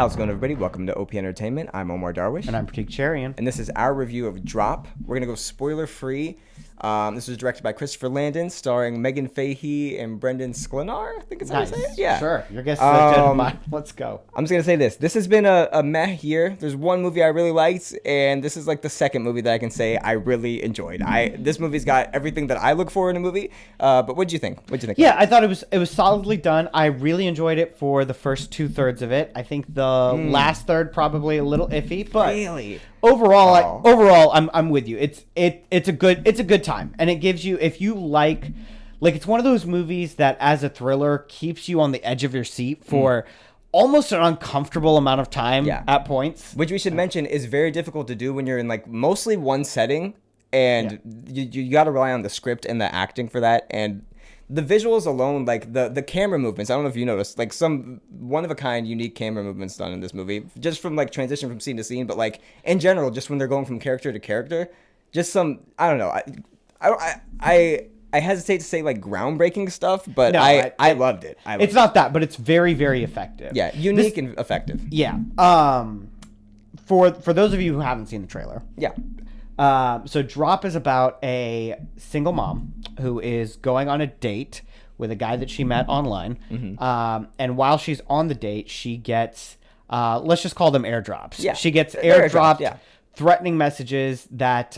How's it going, everybody? Welcome to OP Entertainment. I'm Omar Darwish. And I'm Pratik Cherian. And this is our review of Drop. We're going to go spoiler-free. This was directed by Christopher Landon, starring Meghann Fahy and Brendan Sklenar, I think it's how you say it. Yeah. Sure. Your guess is good of mine. Let's go. I'm just going to say this. This has been a meh year. There's one movie I really liked, and this is like the second movie that I can say I really enjoyed. This movie's got everything that I look for in a movie. But what'd you think? Yeah, I thought it was solidly done. I really enjoyed it for the first 2/3 of it. I think the last third probably a little iffy, but really? Overall, I'm with you. It's a good time, and it gives you, if you like it's one of those movies that as a thriller keeps you on the edge of your seat for almost an uncomfortable amount of time at points. Which we should mention is very difficult to do when you're in like mostly one setting, and you got to rely on the script and the acting for that, and the visuals alone, like the camera movements. I don't know if you noticed, like some one of a kind, unique camera movements done in this movie, just from like transition from scene to scene, but like in general, just when they're going from character to character, just some, I don't know. I hesitate to say like groundbreaking stuff, but no, I loved it. It's not that, but it's very, very effective. Yeah, unique and effective. Yeah. For those of you who haven't seen the trailer. Yeah. So Drop is about a single mom who is going on a date with a guy that she met online. Mm-hmm. And while she's on the date, she gets, let's just call them airdrops. Yeah. She gets airdropped threatening messages that...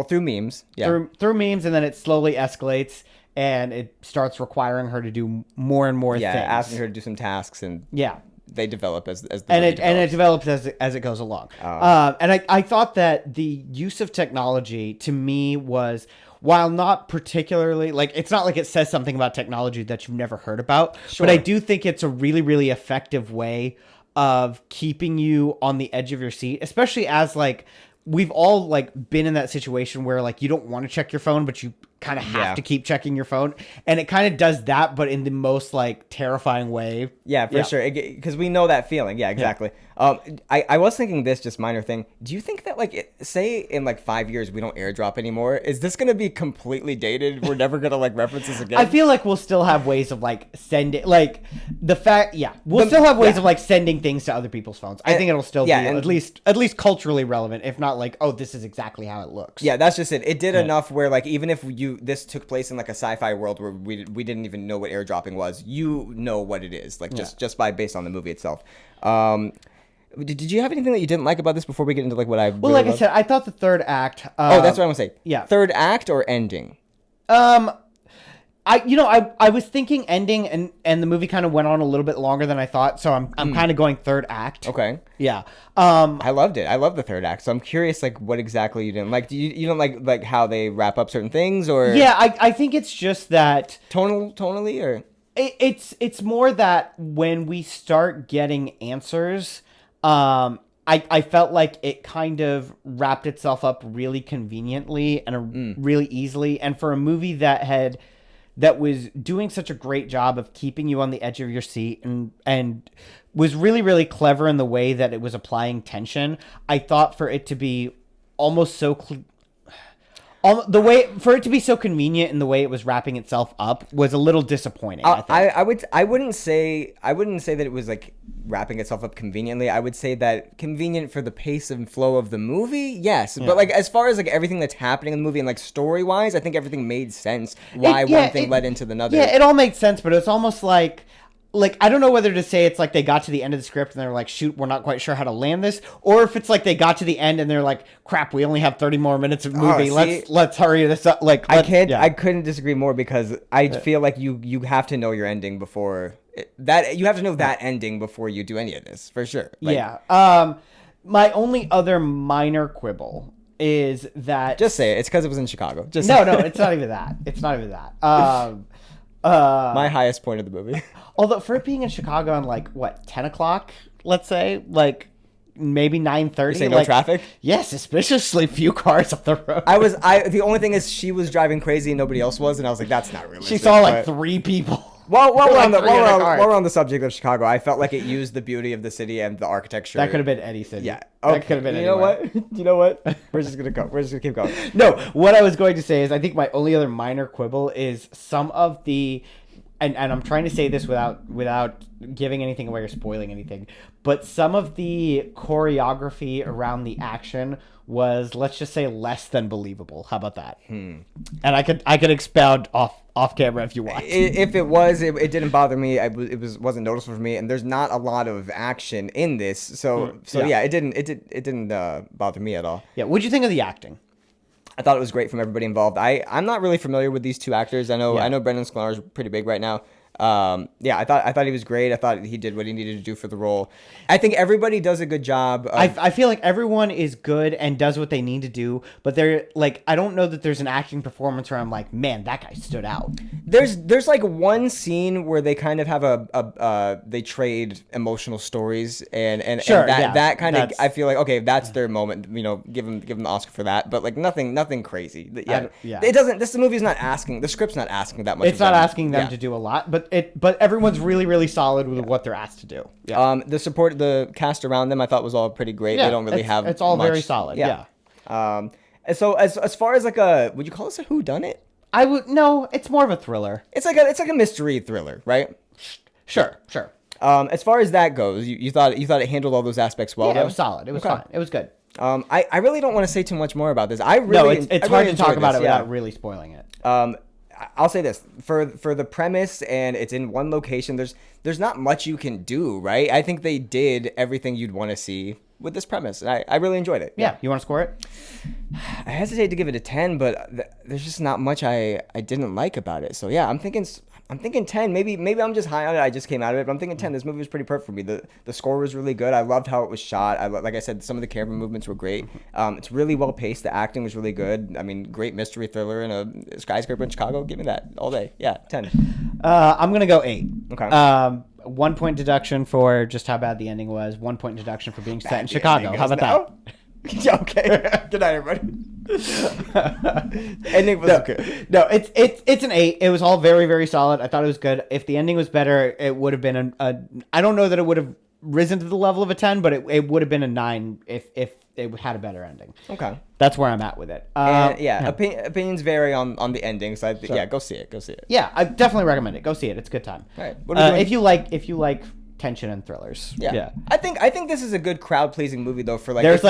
through memes. Yeah. Through memes, and then it slowly escalates, and it starts requiring her to do more and more things. Yeah, asking her to do some tasks, and... Yeah. They develop as the movie develops. And it develops as it goes along. And I thought that the use of technology to me was, while not particularly it's not like it says something about technology that you've never heard about, but I do think it's a really, really effective way of keeping you on the edge of your seat, especially as we've all been in that situation where you don't want to check your phone, but you kind of have to keep checking your phone, and it kind of does that, but in the most terrifying way. Yeah, for sure, because we know that feeling. Yeah, exactly. I was thinking this, just minor thing. Do you think that say in 5 years we don't airdrop anymore, is this gonna be completely dated? We're never gonna reference this again. I feel like we'll still have ways of sending we'll still have ways of sending things to other people's phones. I think it'll still be at least culturally relevant, if not this is exactly how it looks. Yeah, that's just it. It did enough where even if this took place in a sci-fi world where we didn't even know what airdropping was, you know what it is, just based on the movie itself. Did you have anything that you didn't like about this before we get into what I really like loved? I said, I thought the third act. That's what I want to say. Yeah, third act or ending. I was thinking ending, and the movie kind of went on a little bit longer than I thought, so I'm kind of going third act. Okay. Yeah. I loved it. I love the third act. So I'm curious, what exactly you didn't like. Do you don't like how they wrap up certain things, or? Yeah, I think it's just that tonally, or it's more that when we start getting answers, I felt like it kind of wrapped itself up really conveniently and really easily, and for a movie that was doing such a great job of keeping you on the edge of your seat and was really, really clever in the way that it was applying tension. I thought for it to be almost so for it to be so convenient in the way it was wrapping itself up was a little disappointing. I wouldn't say that it was wrapping itself up conveniently. I would say that convenient for the pace and flow of the movie, yes. Yeah. But as far as everything that's happening in the movie and story wise, I think everything made sense. Why one thing led into another. Yeah, it all made sense, but it's almost I don't know whether to say it's they got to the end of the script and they're shoot, we're not quite sure how to land this, or if it's they got to the end and they're crap, we only have 30 more minutes of movie. Let's hurry this up. I couldn't disagree more, because I feel you have to know your ending before you have to know that ending before you do any of this, for sure. My only other minor quibble is that, just say it. It's because it was in Chicago. No, it's not even that. It's not even that. My highest point of the movie. Although for it being in Chicago on 10 o'clock, let's say, maybe 9:30. You say no traffic? Yeah, suspiciously few cars up the road. The only thing is she was driving crazy and nobody else was, and I was that's not realistic. She saw 3 people. While we're on the subject of Chicago, I felt it used the beauty of the city and the architecture. That could have been any city. Yeah. Okay. That could have been anywhere. You know what? We're just gonna go. We're just gonna keep going. No, what I was going to say is I think my only other minor quibble is some of the and I'm trying to say this without giving anything away or spoiling anything, but some of the choreography around the action was, let's just say, less than believable. How about that? And I could expound off camera if you want. If it was, it didn't bother me. It wasn't noticeable for me, and there's not a lot of action in this, so yeah, it didn't bother me at all. Yeah, what'd you think of the acting? I thought it was great from everybody involved. I'm not really familiar with these two actors. I know Brendan Sklar is pretty big right now. I thought he was great. I thought he did what he needed to do for the role. I think everybody does a good job. I feel like everyone is good and does what they need to do, but they're like, I don't know that there's an acting performance where I'm like, man, that guy stood out. There's like one scene where they kind of have they trade emotional stories and that kind of, I feel like, okay, that's their moment, give them the Oscar for that, but like nothing crazy. It doesn't, the movie's not asking, the script's not asking that much. It's not asking them to do a lot, but everyone's really, really solid with what they're asked to do. Yeah. The cast around them I thought was all pretty great. They don't really have it's all much. very solid. Yeah. And so as far as like would you call this a whodunit? No, it's more of a thriller. It's like a mystery thriller, right? Sure. As far as that goes, you thought it handled all those aspects well. Yeah, it was solid. It was fine. It was good. I really don't want to say too much more about this. It's hard to talk about it without really spoiling it. I'll say this for the premise, and it's in one location. There's not much you can do, right? I think they did everything you'd want to see with this premise. I really enjoyed it. Yeah. You want to score it? I hesitate to give it a 10, but there's just not much I didn't like about it. So yeah, I'm thinking 10. Maybe I'm just high on it. I just came out of it, but I'm thinking 10. This movie was pretty perfect for me. The score was really good. I loved how it was shot. Like I said, some of the camera movements were great. It's really well paced. The acting was really good. I mean, great mystery thriller in a skyscraper in Chicago. Give me that all day. Yeah, 10. I'm gonna go 8. Okay. 1 point deduction for just how bad the ending was. 1 point deduction for being set in Chicago. How about that? Yeah, okay. Good night, everybody. Ending was good. No, it's an 8. It was all very, very solid. I thought it was good. If the ending was better, it would have been I don't know that it would have risen to the level of a 10, but it would have been a 9 if it had a better ending. Okay. That's where I'm at with it. Opinions vary on the ending. So go see it. Yeah, I definitely recommend it. Go see it. It's a good time. All right. What are we doing? If you like tension and thrillers. Yeah. I think this is a good crowd pleasing movie though. For like, there's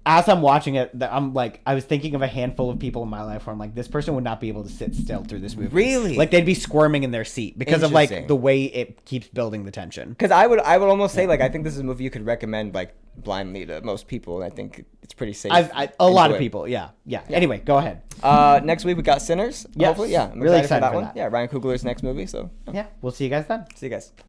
as I'm watching it, I'm like, I was thinking of a handful of people in my life where I'm like, this person would not be able to sit still through this movie. Really? Like they'd be squirming in their seat because of like the way it keeps building the tension. Because I would almost say like I think this is a movie you could recommend like blindly to most people. And I think it's pretty safe. A lot of people. Yeah. Anyway, go ahead. Next week we got Sinners. Yes. Hopefully, yeah. I'm really excited for for that one. Yeah, Ryan Coogler's next movie. So yeah, we'll see you guys then. See you guys.